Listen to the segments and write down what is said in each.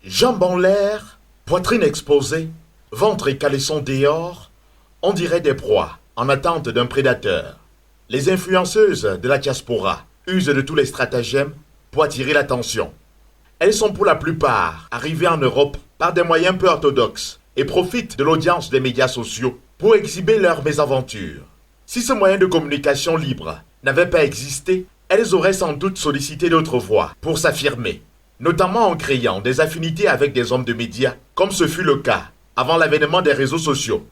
Jambes en l'air, poitrine exposée, ventre et caleçon dehors, on dirait des proies en attente d'un prédateur. Les influenceuses de la diaspora usent de tous les stratagèmes pour attirer l'attention. Elles sont pour la plupart arrivées en Europe par des moyens peu orthodoxes et profitent de l'audience des médias sociaux pour exhiber leurs mésaventures. Si ce moyen de communication libre n'avait pas existé, elles auraient sans doute sollicité d'autres voies pour s'affirmer, notamment en créant des affinités avec des hommes de médias, comme ce fut le cas avant l'avènement des réseaux sociaux,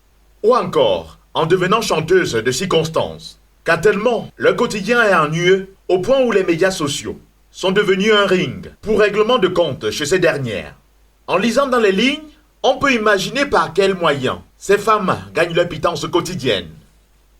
ou encore en devenant chanteuses de circonstances, car tellement leur quotidien est ennuyeux au point où les médias sociaux sont devenus un ring pour règlement de compte chez ces dernières. En lisant dans les lignes, on peut imaginer par quels moyens ces femmes gagnent leur pitance quotidienne.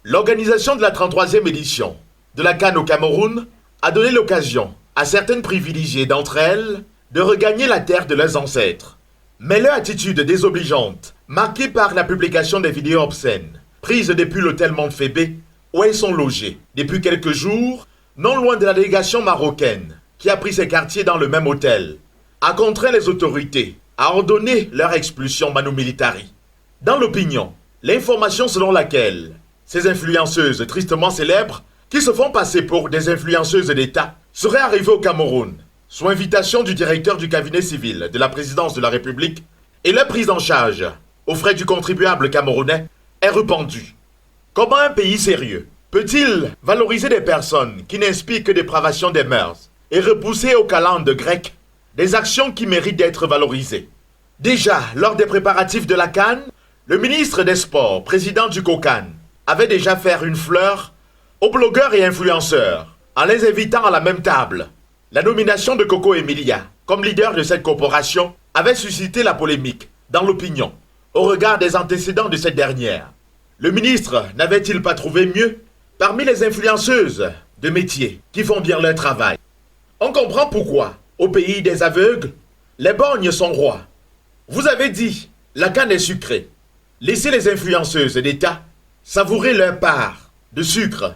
L'organisation de la 33e édition de la CAN au Cameroun a donné l'occasion à certaines privilégiées d'entre elles de regagner la terre de leurs ancêtres. Mais leur attitude désobligeante, marquée par la publication des vidéos obscènes, prises depuis l'hôtel Montfébé, où elles sont logées depuis quelques jours, non loin de la délégation marocaine, qui a pris ses quartiers dans le même hôtel, a contraint les autorités à ordonner leur expulsion manu militari. Dans l'opinion, l'information selon laquelle ces influenceuses tristement célèbres, qui se font passer pour des influenceuses d'État, seraient arrivées au Cameroun, sous invitation du directeur du cabinet civil de la présidence de la République, et leur prise en charge, aux frais du contribuable camerounais, est répandue. Comment un pays sérieux peut-il valoriser des personnes qui n'inspirent que dépravation des mœurs et repousser aux calendes grecques des actions qui méritent d'être valorisées? Déjà, lors des préparatifs de la CAN, le ministre des Sports, président du COCAN, avait déjà fait une fleur aux blogueurs et influenceurs en les invitant à la même table. La nomination de Coco Emilia comme leader de cette corporation avait suscité la polémique dans l'opinion au regard des antécédents de cette dernière. Le ministre n'avait-il pas trouvé mieux parmi les influenceuses de métier qui font bien leur travail? On comprend pourquoi, au pays des aveugles, les borgnes sont rois. Vous avez dit, la canne est sucrée. Laissez les influenceuses d'État savourer leur part de sucre